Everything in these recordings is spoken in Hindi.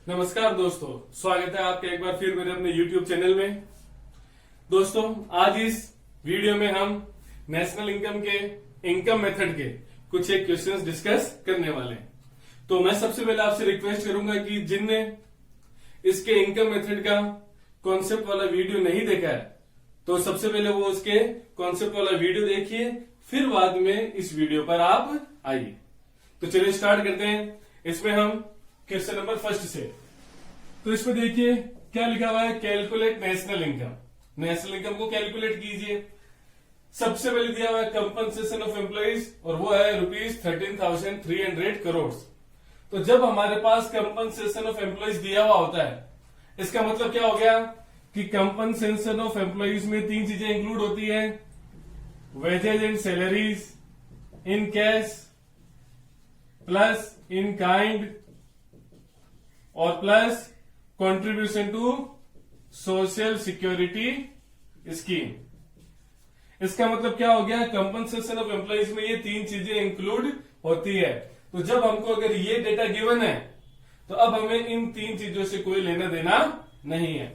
नमस्कार दोस्तों, स्वागत है आपका एक बार फिर मेरे अपने YouTube चैनल में। दोस्तों, आज इस वीडियो में हम नेशनल इनकम के इनकम मेथड के कुछ एक क्वेश्चंस डिस्कस करने वाले हैं। तो मैं सबसे पहले आपसे रिक्वेस्ट करूंगा कि जिनने इसके इनकम मेथड का कॉन्सेप्ट वाला वीडियो नहीं देखा है तो सबसे पहले वो उसके कॉन्सेप्ट वाला वीडियो देखिए, फिर बाद में इस वीडियो पर आप आइए। तो चलिए स्टार्ट करते हैं। इसमें हम क्वेश्चन नंबर फर्स्ट से, तो इसमें देखिए क्या लिखा हुआ है, calculate national income. National income को कैलकुलेट कीजिए। सबसे पहले दिया हुआ है कंपनसेशन ऑफ एम्प्लॉइज और वो है ₹13,300 करोड़। तो जब हमारे पास कंपनसेशन ऑफ एम्प्लॉइज दिया हुआ होता है, इसका मतलब क्या हो गया कि कंपनसेशन ऑफ एम्प्लॉइज में तीन चीजें इंक्लूड होती है, wages and salaries in cash plus in kind और plus contribution to social security scheme. इसका मतलब क्या हो गया, कंपनसेशन ऑफ एम्प्लॉइज में ये तीन चीजें इंक्लूड होती है। तो जब हमको अगर ये डेटा गिवन है तो अब हमें इन तीन चीजों से कोई लेना देना नहीं है।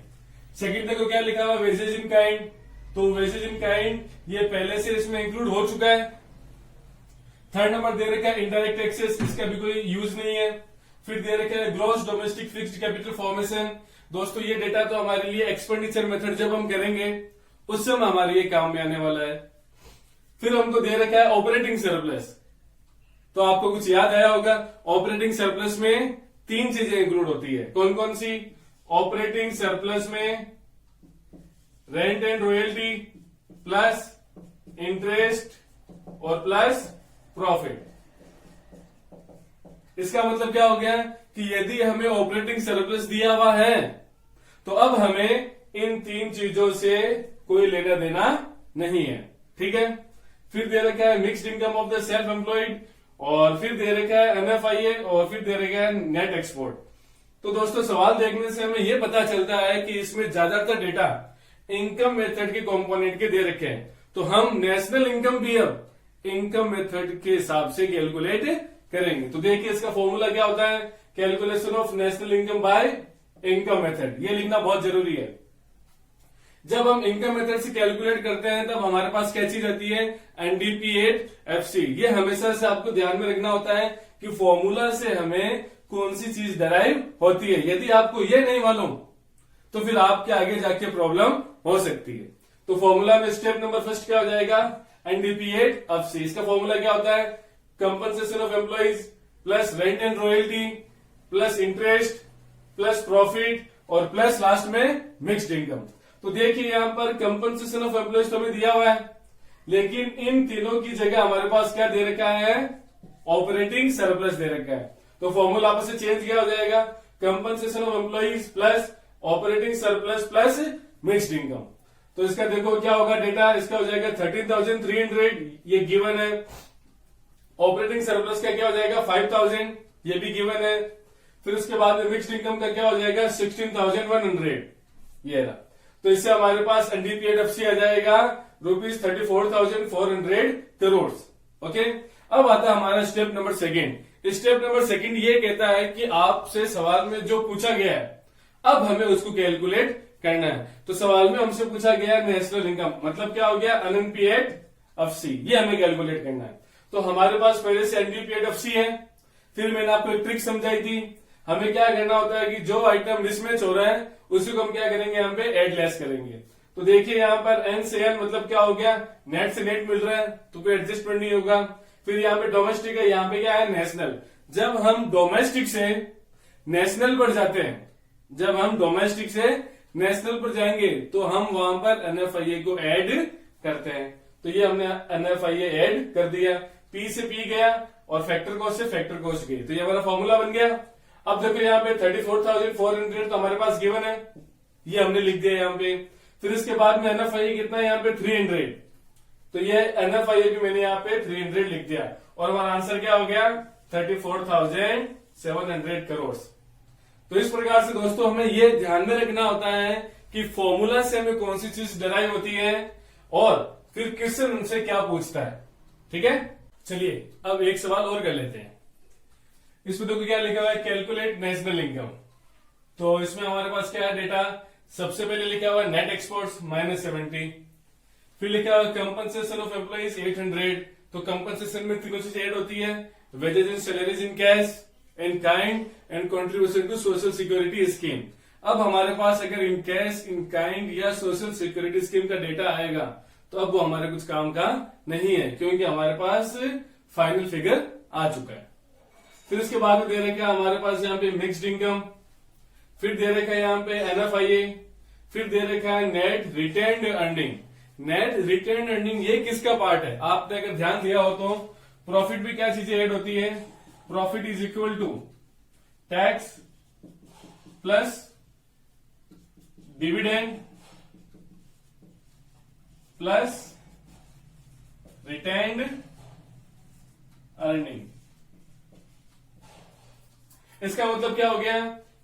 सेकंड देखो क्या लिखा हुआ, वेजेज इन काइंड। तो वेजेज इन काइंड ये पहले से इसमें इंक्लूड हो चुका है। थर्ड नंबर दे रखा है इनडायरेक्ट टैक्सेस, इसका भी कोई यूज नहीं है। फिर दे रखा है gross domestic fixed capital formation. दोस्तों ये डेटा तो हमारे लिए एक्सपेंडिचर मेथड जब हम करेंगे उस समय हमारे लिए काम में आने वाला है। फिर हमको दे रखा है ऑपरेटिंग सरप्लस। तो आपको कुछ याद आया होगा, ऑपरेटिंग सरप्लस में तीन चीजें इंक्लूड होती है। कौन कौन सी? ऑपरेटिंग सरप्लस में rent and royalty plus interest और प्लस प्रॉफिट। इसका मतलब क्या हो गया कि यदि हमें ऑपरेटिंग सरप्लस दिया हुआ है तो अब हमें इन तीन चीजों से कोई लेना देना नहीं है। ठीक है। फिर दे रखा है mixed income of the self employed और फिर दे रखा है NFIA और फिर दे रखा है नेट एक्सपोर्ट। तो दोस्तों सवाल देखने से हमें यह पता चलता है कि इसमें ज्यादातर डेटा इनकम मेथड के कंपोनेंट के दे रखे हैं। तो हम नेशनल इनकम भी अब इनकम मेथड के हिसाब से कैलकुलेट करेंगे। तो देखिए इसका फॉर्मूला क्या होता है, calculation of national income by income method. ये लिखना बहुत जरूरी है। जब हम इनकम मेथड से कैलकुलेट करते हैं तब हमारे पास क्या चीज आती है, NDP8FC। ये हमेशा से आपको ध्यान में रखना होता है कि फॉर्मूला से हमें कौन सी चीज डराइव होती है। यदि आपको ये नहीं मालूम तो फिर आपके आगे जाके प्रॉब्लम हो सकती है। तो फॉर्मूला में स्टेप नंबर फर्स्ट क्या हो जाएगा, NDP8FC। इसका फॉर्मूला क्या होता है, compensation of employees plus rent and royalty plus interest plus profit और प्लस लास्ट में मिक्स्ड इनकम। तो देखिए यहां पर कंपनसेशन ऑफ एम्प्लॉइज तो हमें दिया हुआ है, लेकिन इन तीनों की जगह हमारे पास क्या दे रखा है, ऑपरेटिंग सरप्लस दे रखा है। तो फॉर्मूला आपस से चेंज क्या हो जाएगा, compensation of employees plus operating surplus plus mixed income. तो इसका देखो क्या होगा डेटा, इसका हो जाएगा 13,300, ये गिवन है। ऑपरेटिंग सरप्लस का क्या हो जाएगा 5,000, ये भी गिवन है। फिर उसके बाद में मिक्स्ड इनकम का क्या हो जाएगा 16,100, ये रहा। तो इससे हमारे पास NDP8FC आ जाएगा ₹34,400 करोड़। ओके। अब आता है हमारा step number second. Step number second ये कहता है कि आपसे सवाल में जो पूछा गया है अब हमें उसको कैलकुलेट करना है। तो सवाल में हमसे पूछा गया नेशनल इनकम, मतलब क्या हो गया NNP8FC, ये हमें कैलकुलेट करना है। तो हमारे पास पहले से NDP8FC है। फिर मैंने आपको एक ट्रिक समझाई थी, हमें क्या करना होता है कि जो आइटम मिसमैच हो रहा है उसी को हम क्या करेंगे, यहाँ पे एड लेस करेंगे। तो देखिए यहाँ पर N से N मतलब क्या हो गया, नेट से नेट मिल रहा है तो कोई एडजस्टमेंट नहीं होगा। फिर यहाँ पे डोमेस्टिक है, यहाँ पे क्या है नेशनल। जब हम डोमेस्टिक से नेशनल पर जाते हैं, जब हम डोमेस्टिक से नेशनल पर जाएंगे तो हम वहां पर NFIA को ऐड करते हैं। तो ये हमने NFIA ऐड कर दिया, P से P गया और फैक्टर कॉस्ट से फैक्टर कॉस्ट गई। तो ये हमारा फॉर्मूला बन गया। अब देखो यहाँ पे 34,400 तो हमारे पास गिवन है, ये हमने लिख दिया यहाँ पे। फिर इसके बाद में NFIA कितना है यहाँ पे 300, तो ये NFIA भी मैंने यहाँ पे 300 लिख दिया और हमारा आंसर क्या हो गया 34,700 करोड़। तो इस प्रकार से दोस्तों हमें ये ध्यान में रखना होता है कि फॉर्मूला से हमें कौन सी चीज डराइव होती है और फिर क्वेश्चन उनसे क्या पूछता है। ठीक है, चलिए अब एक सवाल और कर लेते हैं। इसमें देखो क्या लिखा हुआ है, कैलकुलेट नेशनल इनकम। तो इसमें हमारे पास क्या है डेटा, सबसे पहले लिखा हुआ नेट एक्सपोर्ट्स -70, फिर लिखा हुआ कंपनसेशन ऑफ एम्प्लॉइज 800। तो कंपनसेशन में तीनों चीजें ऐड होती है, wages and salaries in cash and kind and contribution to social security scheme. अब हमारे पास अगर इन कैश, इन काइंड या सोशल सिक्योरिटी स्कीम का डेटा आएगा तो अब वो हमारे कुछ काम का नहीं है, क्योंकि हमारे पास फाइनल फिगर आ चुका है। फिर उसके बाद दे रखा है हमारे पास यहाँ पे मिक्स्ड इनकम, फिर दे रखा है यहाँ पे NFIA, फिर दे रखा है net retained earning. Net retained earning ये किसका पार्ट है, आपने अगर ध्यान दिया हो तो प्रॉफिट भी क्या चीजें ऐड होती है, profit is equal to tax plus dividend plus retained earning. इसका मतलब क्या हो गया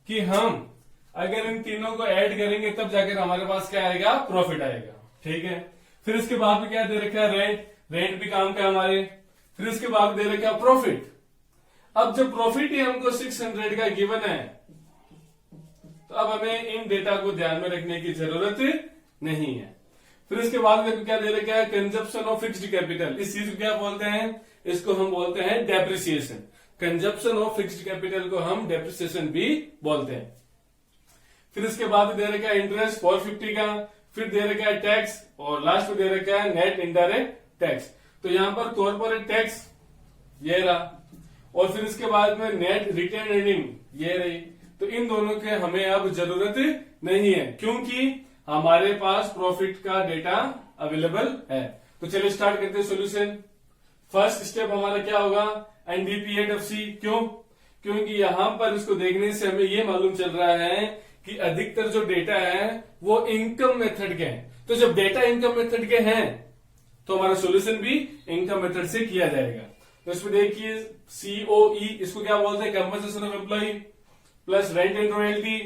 कि हम अगर इन तीनों को ऐड करेंगे तब जाकर हमारे पास क्या आएगा, प्रॉफिट आएगा। ठीक है, फिर इसके बाद में क्या दे रखा है, रेंट। रेंट भी काम का है हमारे। फिर इसके बाद दे रखा है प्रॉफिट। अब जब प्रॉफिट ही हमको 600 का गिवन है तो अब हमें इन डेटा को ध्यान में रखने की जरूरत नहीं है। फिर इसके बाद में क्या दे रखा है, कंजप्शन ऑफ फिक्स्ड कैपिटल। इस चीज को क्या बोलते हैं, इसको हम बोलते हैं depreciation. Consumption of fixed capital को हम डेप्रिसिएशन भी बोलते हैं। फिर इसके बाद दे रखा है इंटरेस्ट 450 का, फिर दे रखा है टैक्स और लास्ट में दे रखा है नेट इनडायरेक्ट टैक्स। तो यहां पर कॉर्पोरेट टैक्स ये रहा और फिर इसके बाद में नेट रिटेन अर्निंग ये रही। तो इन दोनों के हमें अब जरूरत नहीं है, क्योंकि हमारे पास प्रॉफिट का डेटा अवेलेबल है। तो चलिए स्टार्ट करते हैं सोल्यूशन। फर्स्ट स्टेप हमारा क्या होगा, NDPAT क्यों, क्योंकि यहां पर इसको देखने से हमें ये मालूम चल रहा है कि अधिकतर जो डेटा है वो इनकम मेथड के हैं। तो जब डेटा इनकम मेथड के हैं तो हमारा सॉल्यूशन भी इनकम मेथड से किया जाएगा। तो इसमें देखिए COE, इसको क्या बोलते हैं, compensation of employee plus rent and royalty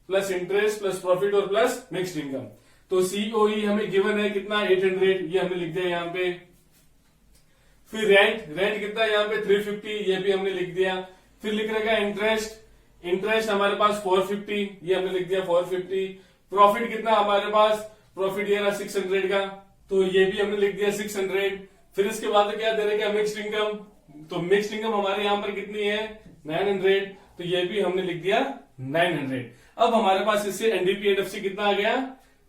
plus interest plus profit और प्लस मिक्स्ड इनकम। तो COE हमें गिवन है कितना, 800, ये हमने लिख दिया यहाँ पे। फिर रेंट कितना यहाँ पे 350, ये भी हमने लिख दिया। फिर लिख रखा है इंटरेस्ट हमारे पास 450, ये हमने लिख दिया 450। प्रॉफिट कितना हमारे पास, प्रॉफिट ये रहा 600 का, तो ये भी हमने लिख दिया 600। फिर इसके बाद क्या दे रखा है, मिक्स्ड इनकम। तो मिक्स्ड इनकम हमारे यहाँ पर कितनी है, 900, तो ये भी हमने लिख दिया 900। अब हमारे पास इससे NDPAT कितना आ गया,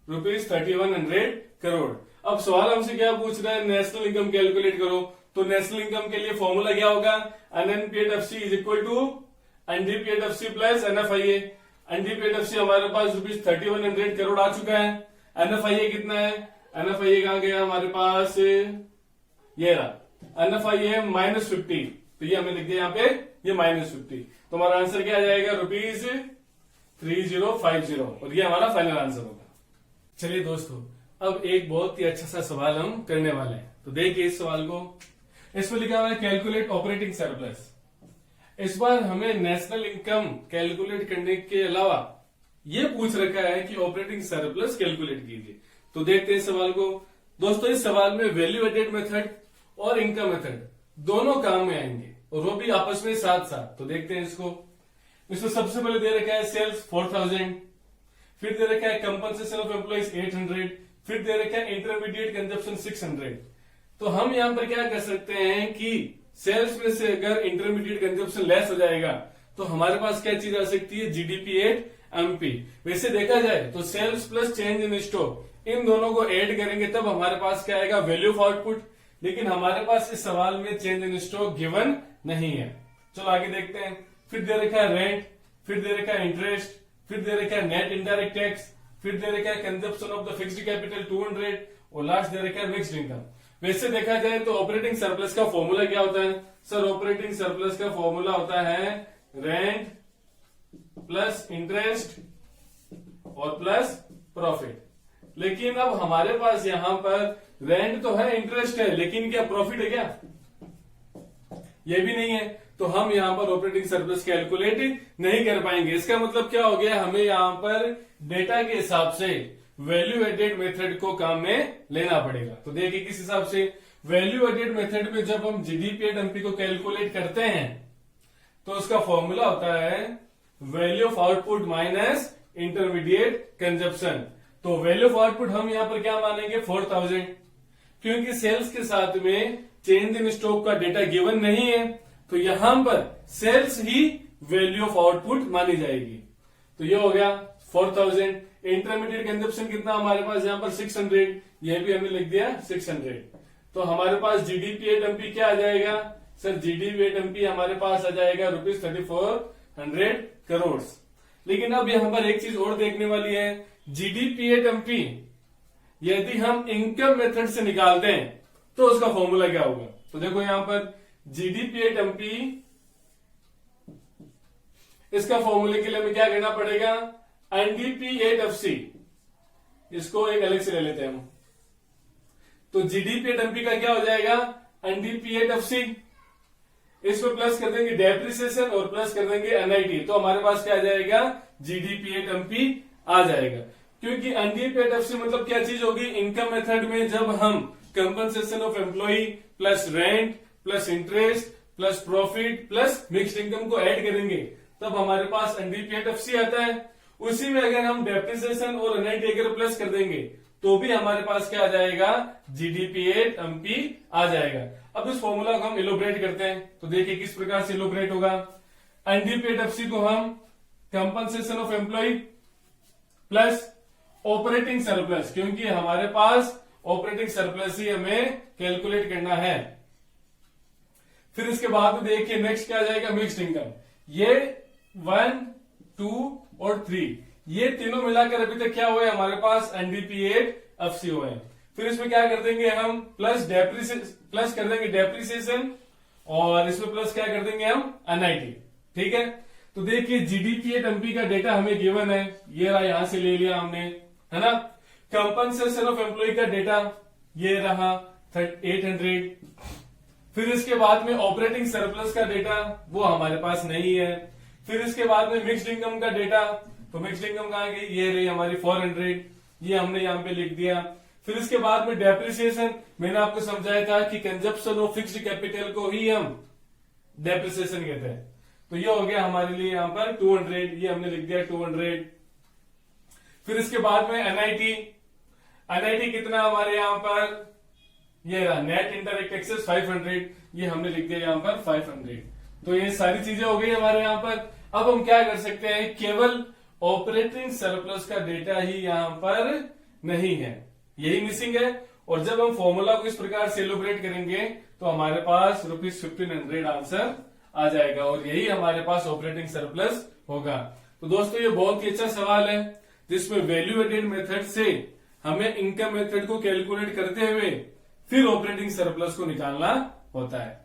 ₹3100 करोड़। अब सवाल हमसे क्या पूछ रहा है, नेशनल इनकम कैलकुलेट करो। तो नेशनल इनकम के लिए फॉर्मूला क्या होगा, NNPAT is equal to NDPAT plus NFIA। NDPAT हमारे पास ₹3100 करोड़ आ चुका है। NFIA कितना है, NFIA कहां गया हमारे पास, ये रहा NFIA -50, तो ये हमने लिख दिया यहाँ पे, ये -50। तो हमारा आंसर क्या आ जाएगा, ₹3050, और ये हमारा फाइनल आंसर होगा। चलिए दोस्तों, अब एक बहुत ही अच्छा सा सवाल हम करने वाले हैं। तो देखिए इस सवाल को, इसमें लिखा हुआ है कैलकुलेट ऑपरेटिंग सरप्लस। इस बार हमें नेशनल इनकम कैलकुलेट करने के अलावा ये पूछ रखा है कि ऑपरेटिंग सरप्लस कैलकुलेट कीजिए। तो देखते हैं इस सवाल को। दोस्तों इस सवाल में वैल्यू एडेड मेथड और इनकम मेथड दोनों काम में आएंगे, और वो भी आपस में साथ साथ। तो देखते हैं इसको। इसमें सबसे पहले दे रखा है सेल्स 4000, फिर दे रखा है कंपनसेशन ऑफ एम्प्लॉइज 800, फिर दे रखा है इंटरमीडिएट कंजप्शन 600। तो हम यहां पर क्या कर सकते हैं कि सेल्स में से अगर इंटरमीडिएट कंजप्शन लेस हो जाएगा तो हमारे पास क्या चीज आ सकती है, GDP8MP। वैसे देखा जाए तो sales plus change in stock, इन दोनों को ऐड करेंगे तब हमारे पास क्या आएगा, वैल्यू ऑफ आउटपुट। लेकिन हमारे पास इस सवाल में चेंज इन स्टॉक गिवन नहीं है। चलो आगे देखते हैं। फिर दे रखा है रेंट, फिर दे रखा है इंटरेस्ट, फिर दे रखा है नेट इनडायरेक्ट टैक्स, फिर दे रखा है consumption of the fixed capital 200, और लास्ट दे रखा है मिक्स्ड इनकम। वैसे देखा जाए तो ऑपरेटिंग सरप्लस का फॉर्मूला क्या होता है, सर ऑपरेटिंग सरप्लस का फॉर्मूला होता है रेंट प्लस इंटरेस्ट और प्लस प्रॉफिट। लेकिन अब हमारे पास यहां पर रेंट तो है, इंटरेस्ट है, लेकिन क्या प्रॉफिट है क्या, ये भी नहीं है। तो हम यहां पर ऑपरेटिंग सरप्लस कैलकुलेट नहीं कर पाएंगे। इसका मतलब क्या हो गया, हमें यहां पर डेटा के हिसाब से वैल्यू एडेड मेथड को काम में लेना पड़ेगा। तो देखिए किस हिसाब से, वैल्यू एडेड मेथड में जब हम GDP8MP को कैलकुलेट करते हैं तो उसका फॉर्मूला होता है value of output minus intermediate consumption. तो वैल्यू ऑफ आउटपुट हम यहां पर क्या मानेंगे 4000, क्योंकि सेल्स के साथ में चेंज इन स्टॉक का डेटा गिवन नहीं है, तो यहां पर सेल्स ही वैल्यू ऑफ आउटपुट मानी जाएगी। तो ये हो गया 4000। इंटरमीडिएट कंजप्शन कितना हमारे पास यहाँ पर 600, यह भी हमने लिख दिया 600। तो हमारे पास जीडीपी एट एमपी क्या आ जाएगा सर? जीडीपी एट एमपी हमारे पास आ जाएगा ₹3400 करोड़। लेकिन अब यहां पर एक चीज और देखने वाली है, जीडीपी एट एमपी यदि हम इनकम मेथड से निकालते हैं तो उसका फॉर्मूला क्या होगा? तो देखो यहां पर जीडीपी एट एमपी, इसका फॉर्मूले के लिए हमें क्या करना पड़ेगा? एनडीपी एट एफसी, इसको एक अलग से ले लेते हैं हम। तो जीडीपी एट एमपी का क्या हो जाएगा? एनडीपी एट एफसी, इसमें प्लस कर देंगे डेप्रिसिएशन और प्लस कर देंगे एनआईटी, तो हमारे पास क्या आ जाएगा? जीडीपी एट एमपी आ जाएगा। क्योंकि एनडीपी एट एफसी मतलब क्या चीज होगी? इनकम मेथड में जब हम compensation of employee plus rent plus interest plus profit plus mixed income को ऐड करेंगे तब हमारे पास एनडीपी एट एफसी आता है। उसी में अगर हम डेप्रिसिएशन और एनआईटी अगर प्लस कर देंगे तो भी हमारे पास क्या आ जाएगा? जीडीपी एट एमपी आ जाएगा। अब इस फॉर्मूला को हम इलोबरेट करते हैं, तो देखिए किस प्रकार से इलोबरेट होगा। एनडीपी एट एफसी को हम compensation of employee plus operating surplus, क्योंकि हमारे पास ऑपरेटिंग सरप्लस ही हमें कैलकुलेट करना है। फिर इसके बाद में देखिए नेक्स्ट क्या आ जाएगा? Mixed income. ये 1, 2 और 3 ये तीनों मिलाकर अभी तक क्या हुआ है हमारे पास? एनडीपी एट एफसी हुआ है। फिर इसमें क्या कर देंगे हम? प्लस कर देंगे डेप्रिसिएशन और इसमें प्लस क्या कर देंगे हम? एनआईटी। ठीक है, तो देखिए जीडीपी एट एमपी का डेटा हमें गिवन है, ये रहा, यहां से ले लिया हमने, है ना। कंपनसेशन ऑफ एम्प्लॉय का डेटा ये रहा 800। फिर इसके बाद में ऑपरेटिंग सरप्लस का डेटा वो हमारे पास नहीं है। फिर इसके बाद में मिक्स्ड इनकम का डेटा, तो मिक्स्ड इनकम कहां गई? ये रही हमारी 400, ये हमने यहां पे लिख दिया। फिर इसके बाद में डेप्रिसिएशन, मैंने आपको समझाया था कि कंजप्शन ऑफ फिक्स्ड कैपिटल को ही हम डेप्रिसिएशन कहते हैं। तो ये हो गया हमारे लिए यहां पर 200, ये हमने लिख दिया 200। फिर इसके बाद में एनआईटी कितना हमारे यहां पर? ये रहा नेट इंडायरेक्ट टैक्सेस 500, ये हमने लिख दिया यहां पर 500। तो ये सारी चीजें हो गई हमारे यहां पर। अब हम क्या कर सकते हैं? केवल ऑपरेटिंग सरप्लस का डेटा ही यहां पर नहीं है, यही मिसिंग है। और जब हम फॉर्मूला को इस प्रकार से इलोबरेट करेंगे तो हमारे पास ₹1500 आंसर आ जाएगा और यही हमारे पास ऑपरेटिंग सरप्लस होगा। तो दोस्तों ये बहुत ही अच्छा सवाल है जिसमें वैल्यू एडेड मेथड से हमें इनकम मेथड को कैलकुलेट करते हुए फिर ऑपरेटिंग सरप्लस को निकालना होता है।